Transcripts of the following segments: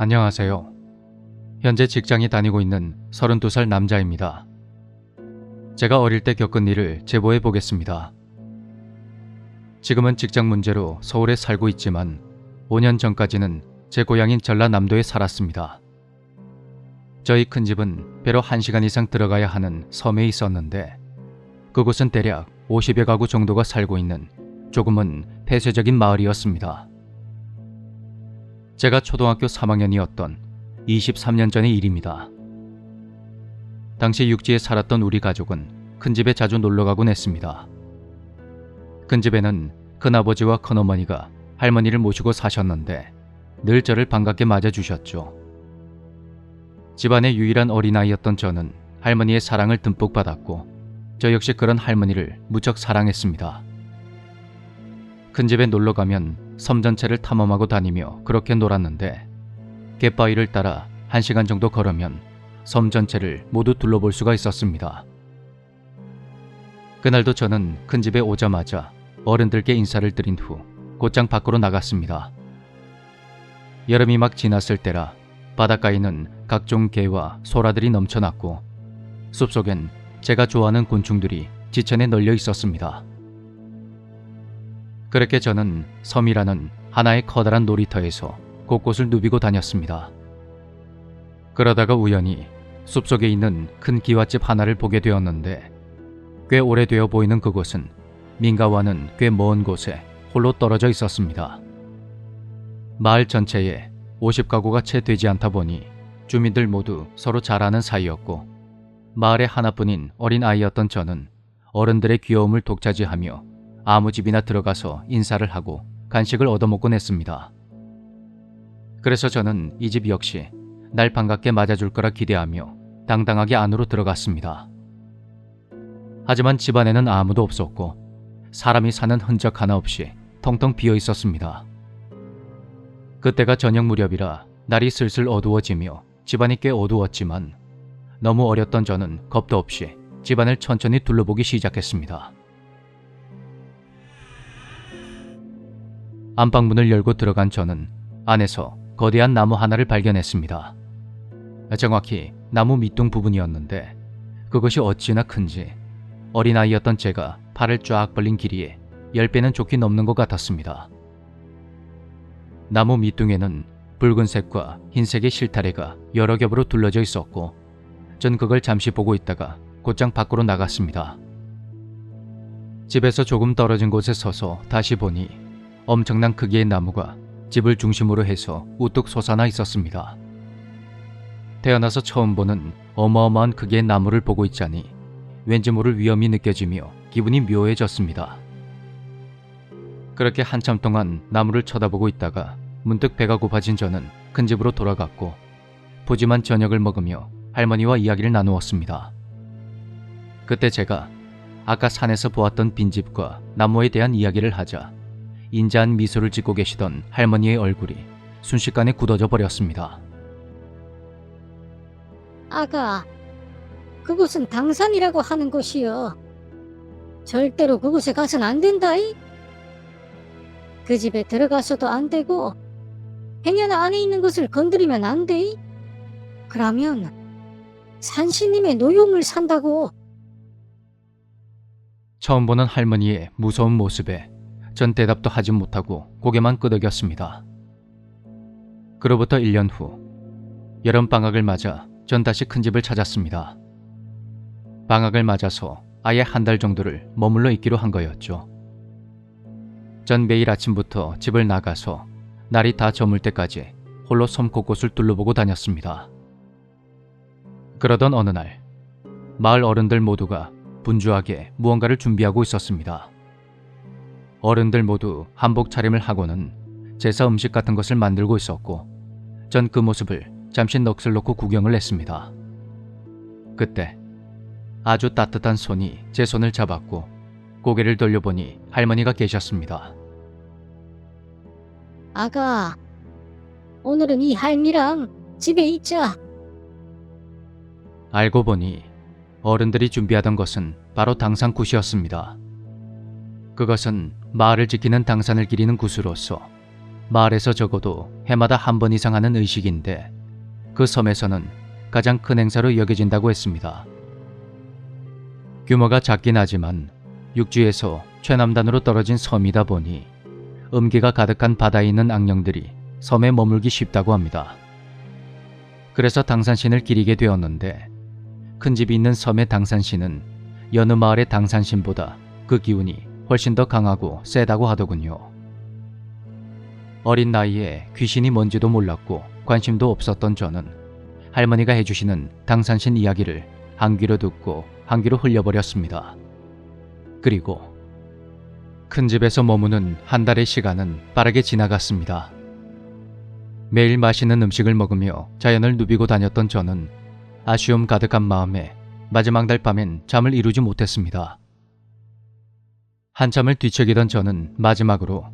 안녕하세요. 현재 직장에 다니고 있는 32살 남자입니다. 제가 어릴 때 겪은 일을 제보해 보겠습니다. 지금은 직장 문제로 서울에 살고 있지만 5년 전까지는 제 고향인 전라남도에 살았습니다. 저희 큰 집은 배로 1시간 이상 들어가야 하는 섬에 있었는데 그곳은 대략 50여 가구 정도가 살고 있는 조금은 폐쇄적인 마을이었습니다. 제가 초등학교 3학년이었던 23년 전의 일입니다. 당시 육지에 살았던 우리 가족은 큰 집에 자주 놀러가곤 했습니다. 큰 집에는 큰아버지와 큰어머니가 할머니를 모시고 사셨는데 늘 저를 반갑게 맞아주셨죠. 집안의 유일한 어린아이였던 저는 할머니의 사랑을 듬뿍 받았고 저 역시 그런 할머니를 무척 사랑했습니다. 큰 집에 놀러가면 섬 전체를 탐험하고 다니며 그렇게 놀았는데 갯바위를 따라 1시간 정도 걸으면 섬 전체를 모두 둘러볼 수가 있었습니다. 그날도 저는 큰 집에 오자마자 어른들께 인사를 드린 후 곧장 밖으로 나갔습니다. 여름이 막 지났을 때라 바닷가에는 각종 개와 소라들이 넘쳐났고 숲속엔 제가 좋아하는 곤충들이 지천에 널려 있었습니다. 그렇게 저는 섬이라는 하나의 커다란 놀이터에서 곳곳을 누비고 다녔습니다. 그러다가 우연히 숲속에 있는 큰 기와집 하나를 보게 되었는데 꽤 오래되어 보이는 그곳은 민가와는 꽤 먼 곳에 홀로 떨어져 있었습니다. 마을 전체에 50가구가 채 되지 않다 보니 주민들 모두 서로 잘 아는 사이였고 마을의 하나뿐인 어린 아이였던 저는 어른들의 귀여움을 독차지하며 아무 집이나 들어가서 인사를 하고 간식을 얻어먹곤 했습니다. 그래서 저는 이 집 역시 날 반갑게 맞아줄 거라 기대하며 당당하게 안으로 들어갔습니다. 하지만 집안에는 아무도 없었고 사람이 사는 흔적 하나 없이 텅텅 비어 있었습니다. 그때가 저녁 무렵이라 날이 슬슬 어두워지며 집안이 꽤 어두웠지만 너무 어렸던 저는 겁도 없이 집안을 천천히 둘러보기 시작했습니다. 안방문을 열고 들어간 저는 안에서 거대한 나무 하나를 발견했습니다. 정확히 나무 밑둥 부분이었는데 그것이 어찌나 큰지 어린아이였던 제가 팔을 쫙 벌린 길이에 10배는 좋게 넘는 것 같았습니다. 나무 밑둥에는 붉은색과 흰색의 실타래가 여러 겹으로 둘러져 있었고 전 그걸 잠시 보고 있다가 곧장 밖으로 나갔습니다. 집에서 조금 떨어진 곳에 서서 다시 보니 엄청난 크기의 나무가 집을 중심으로 해서 우뚝 솟아나 있었습니다. 태어나서 처음 보는 어마어마한 크기의 나무를 보고 있자니 왠지 모를 위험이 느껴지며 기분이 묘해졌습니다. 그렇게 한참 동안 나무를 쳐다보고 있다가 문득 배가 고파진 저는 큰 집으로 돌아갔고 푸짐한 저녁을 먹으며 할머니와 이야기를 나누었습니다. 그때 제가 아까 산에서 보았던 빈집과 나무에 대한 이야기를 하자 인자한 미소를 짓고 계시던 할머니의 얼굴이 순식간에 굳어져 버렸습니다. 아가, 그곳은 당산이라고 하는 곳이여. 절대로 그곳에 가선 안 된다이. 그 집에 들어가서도 안 되고 행여나 안에 있는 것을 건드리면 안 돼. 그러면 산신님의 노용을 산다고. 처음 보는 할머니의 무서운 모습에 전 대답도 하지 못하고 고개만 끄덕였습니다. 그로부터 1년 후 여름방학을 맞아 전 다시 큰 집을 찾았습니다. 방학을 맞아서 아예 한 달 정도를 머물러 있기로 한 거였죠. 전 매일 아침부터 집을 나가서 날이 다 저물 때까지 홀로 섬 곳곳을 둘러보고 다녔습니다. 그러던 어느 날 마을 어른들 모두가 분주하게 무언가를 준비하고 있었습니다. 어른들 모두 한복 차림을 하고는 제사 음식 같은 것을 만들고 있었고 전 그 모습을 잠시 넋을 놓고 구경을 했습니다. 그때 아주 따뜻한 손이 제 손을 잡았고 고개를 돌려보니 할머니가 계셨습니다. 아가, 오늘은 이 할미랑 집에 있자. 알고 보니 어른들이 준비하던 것은 바로 당산굿이었습니다. 그것은 마을을 지키는 당산을 기리는 굿으로서 마을에서 적어도 해마다 한 번 이상 하는 의식인데 그 섬에서는 가장 큰 행사로 여겨진다고 했습니다. 규모가 작긴 하지만 육지에서 최남단으로 떨어진 섬이다 보니 음기가 가득한 바다에 있는 악령들이 섬에 머물기 쉽다고 합니다. 그래서 당산신을 기리게 되었는데 큰 집이 있는 섬의 당산신은 여느 마을의 당산신보다 그 기운이 훨씬 더 강하고 세다고 하더군요. 어린 나이에 귀신이 뭔지도 몰랐고 관심도 없었던 저는 할머니가 해주시는 당산신 이야기를 한 귀로 듣고 한 귀로 흘려버렸습니다. 그리고 큰 집에서 머무는 한 달의 시간은 빠르게 지나갔습니다. 매일 맛있는 음식을 먹으며 자연을 누비고 다녔던 저는 아쉬움 가득한 마음에 마지막 날 밤엔 잠을 이루지 못했습니다. 한참을 뒤척이던 저는 마지막으로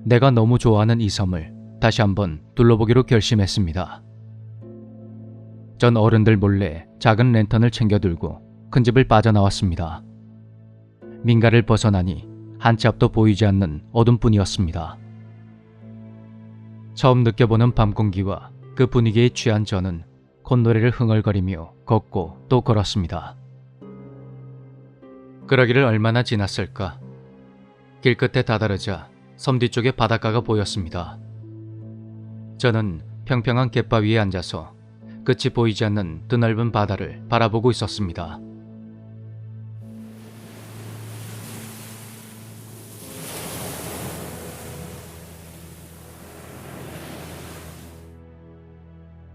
내가 너무 좋아하는 이 섬을 다시 한번 둘러보기로 결심했습니다. 전 어른들 몰래 작은 랜턴을 챙겨 들고 큰 집을 빠져나왔습니다. 민가를 벗어나니 한 치 앞도 보이지 않는 어둠뿐이었습니다. 처음 느껴보는 밤 공기와 그 분위기에 취한 저는 콧노래를 흥얼거리며 걷고 또 걸었습니다. 그러기를 얼마나 지났을까. 길 끝에 다다르자 섬 뒤쪽에 바닷가가 보였습니다. 저는 평평한 갯바위에 앉아서 끝이 보이지 않는 드넓은 바다를 바라보고 있었습니다.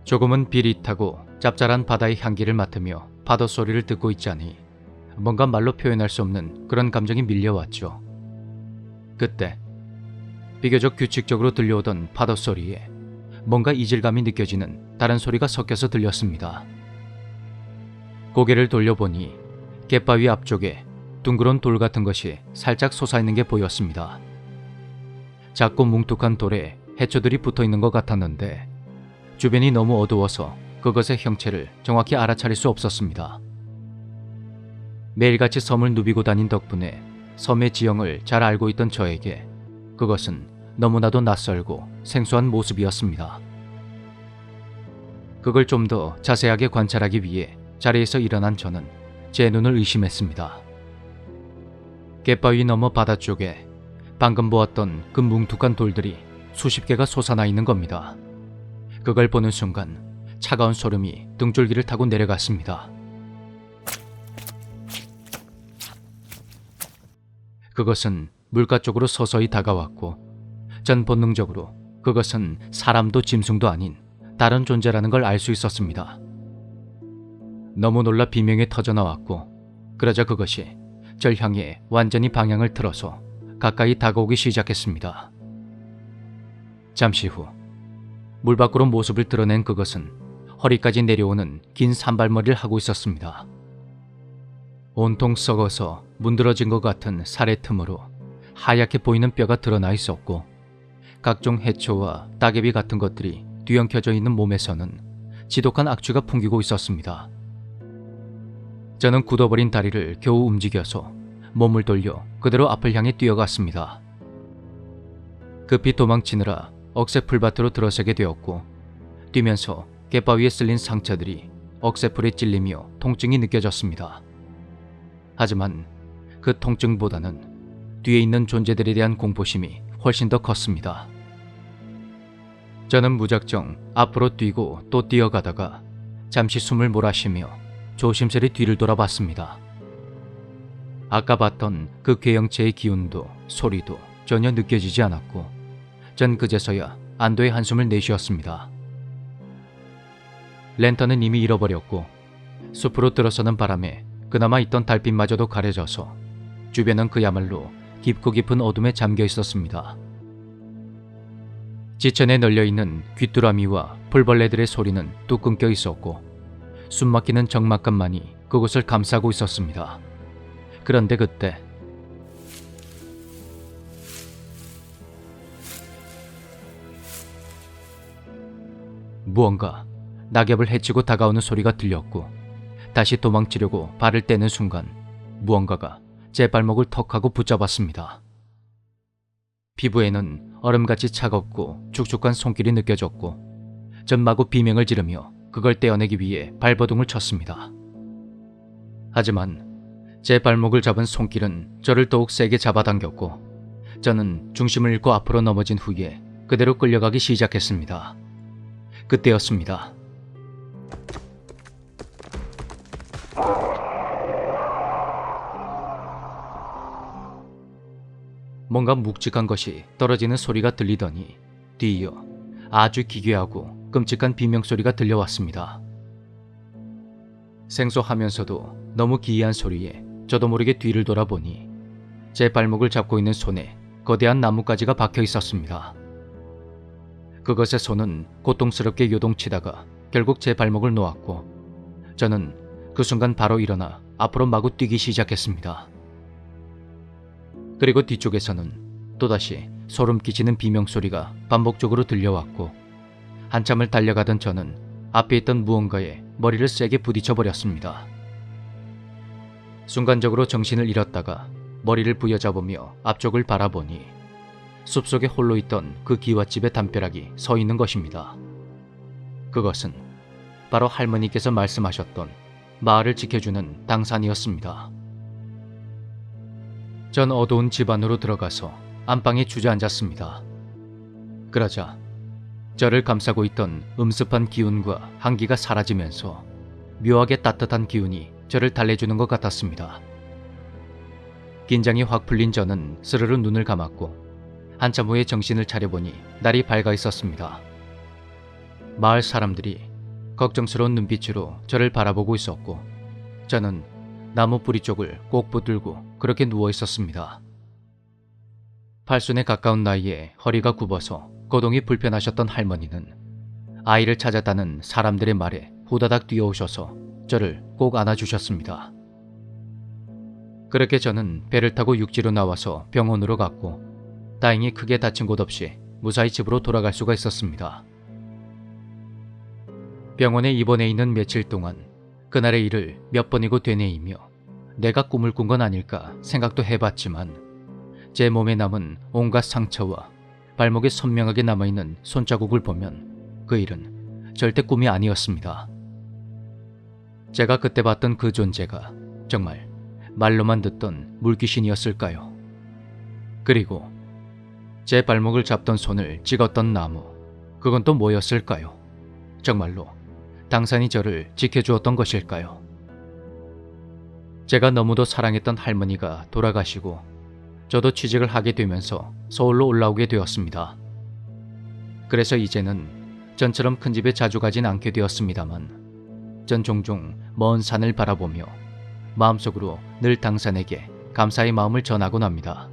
조금은 비릿하고 짭짤한 바다의 향기를 맡으며 파도 소리를 듣고 있자니 뭔가 말로 표현할 수 없는 그런 감정이 밀려왔죠. 그때 비교적 규칙적으로 들려오던 파도 소리에 뭔가 이질감이 느껴지는 다른 소리가 섞여서 들렸습니다. 고개를 돌려보니 갯바위 앞쪽에 둥그런 돌 같은 것이 살짝 솟아있는 게 보였습니다. 작고 뭉툭한 돌에 해초들이 붙어있는 것 같았는데 주변이 너무 어두워서 그것의 형체를 정확히 알아차릴 수 없었습니다. 매일같이 섬을 누비고 다닌 덕분에 섬의 지형을 잘 알고 있던 저에게 그것은 너무나도 낯설고 생소한 모습이었습니다. 그걸 좀 더 자세하게 관찰하기 위해 자리에서 일어난 저는 제 눈을 의심했습니다. 갯바위 너머 바다 쪽에 방금 보았던 그 뭉툭한 돌들이 수십 개가 솟아나 있는 겁니다. 그걸 보는 순간 차가운 소름이 등줄기를 타고 내려갔습니다. 그것은 물가 쪽으로 서서히 다가왔고 전 본능적으로 그것은 사람도 짐승도 아닌 다른 존재라는 걸 알 수 있었습니다. 너무 놀라 비명이 터져나왔고 그러자 그것이 절 향해 완전히 방향을 틀어서 가까이 다가오기 시작했습니다. 잠시 후 물 밖으로 모습을 드러낸 그것은 허리까지 내려오는 긴 산발머리를 하고 있었습니다. 온통 썩어서 문드러진 것 같은 살의 틈으로 하얗게 보이는 뼈가 드러나 있었고 각종 해초와 따개비 같은 것들이 뒤엉켜져 있는 몸에서는 지독한 악취가 풍기고 있었습니다. 저는 굳어버린 다리를 겨우 움직여서 몸을 돌려 그대로 앞을 향해 뛰어갔습니다. 급히 도망치느라 억새 풀밭으로 들어서게 되었고 뛰면서 갯바위에 쓸린 상처들이 억새풀에 찔리며 통증이 느껴졌습니다. 하지만 그 통증보다는 뒤에 있는 존재들에 대한 공포심이 훨씬 더 컸습니다. 저는 무작정 앞으로 뛰고 또 뛰어가다가 잠시 숨을 몰아쉬며 조심스레 뒤를 돌아봤습니다. 아까 봤던 그 괴형체의 기운도 소리도 전혀 느껴지지 않았고 전 그제서야 안도의 한숨을 내쉬었습니다. 랜턴은 이미 잃어버렸고 숲으로 들어서는 바람에 그나마 있던 달빛마저도 가려져서 주변은 그야말로 깊고 깊은 어둠에 잠겨 있었습니다. 지천에 널려있는 귀뚜라미와 풀벌레들의 소리는 뚝 끊겨 있었고 숨막히는 적막감만이 그곳을 감싸고 있었습니다. 그런데 그때 무언가 낙엽을 헤치고 다가오는 소리가 들렸고 다시 도망치려고 발을 떼는 순간 무언가가 제 발목을 턱하고 붙잡았습니다. 피부에는 얼음같이 차갑고 축축한 손길이 느껴졌고 전 마구 비명을 지르며 그걸 떼어내기 위해 발버둥을 쳤습니다. 하지만 제 발목을 잡은 손길은 저를 더욱 세게 잡아당겼고 저는 중심을 잃고 앞으로 넘어진 후에 그대로 끌려가기 시작했습니다. 그때였습니다. 뭔가 묵직한 것이 떨어지는 소리가 들리더니 뒤이어 아주 기괴하고 끔찍한 비명소리가 들려왔습니다. 생소하면서도 너무 기이한 소리에 저도 모르게 뒤를 돌아보니 제 발목을 잡고 있는 손에 거대한 나뭇가지가 박혀 있었습니다. 그것의 손은 고통스럽게 요동치다가 결국 제 발목을 놓았고 저는 그 순간 바로 일어나 앞으로 마구 뛰기 시작했습니다. 그리고 뒤쪽에서는 또다시 소름 끼치는 비명소리가 반복적으로 들려왔고 한참을 달려가던 저는 앞에 있던 무언가에 머리를 세게 부딪혀 버렸습니다. 순간적으로 정신을 잃었다가 머리를 부여잡으며 앞쪽을 바라보니 숲속에 홀로 있던 그 기와집의 담벼락이 서 있는 것입니다. 그것은 바로 할머니께서 말씀하셨던 마을을 지켜주는 당산이었습니다. 전 어두운 집 안으로 들어가서 안방에 주저앉았습니다. 그러자 저를 감싸고 있던 음습한 기운과 한기가 사라지면서 묘하게 따뜻한 기운이 저를 달래주는 것 같았습니다. 긴장이 확 풀린 저는 스르르 눈을 감았고 한참 후에 정신을 차려보니 날이 밝아 있었습니다. 마을 사람들이 걱정스러운 눈빛으로 저를 바라보고 있었고 저는 나무 뿌리 쪽을 꼭 붙들고 그렇게 누워 있었습니다. 팔순에 가까운 나이에 허리가 굽어서 거동이 불편하셨던 할머니는 아이를 찾았다는 사람들의 말에 후다닥 뛰어오셔서 저를 꼭 안아주셨습니다. 그렇게 저는 배를 타고 육지로 나와서 병원으로 갔고 다행히 크게 다친 곳 없이 무사히 집으로 돌아갈 수가 있었습니다. 병원에 입원해 있는 며칠 동안 그날의 일을 몇 번이고 되뇌이며 내가 꿈을 꾼 건 아닐까 생각도 해봤지만 제 몸에 남은 온갖 상처와 발목에 선명하게 남아있는 손자국을 보면 그 일은 절대 꿈이 아니었습니다. 제가 그때 봤던 그 존재가 정말 말로만 듣던 물귀신이었을까요? 그리고 제 발목을 잡던 손을 찍었던 나무, 그건 또 뭐였을까요? 정말로 당산이 저를 지켜주었던 것일까요? 제가 너무도 사랑했던 할머니가 돌아가시고 저도 취직을 하게 되면서 서울로 올라오게 되었습니다. 그래서 이제는 전처럼 큰 집에 자주 가진 않게 되었습니다만 전 종종 먼 산을 바라보며 마음속으로 늘 당산에게 감사의 마음을 전하곤 합니다.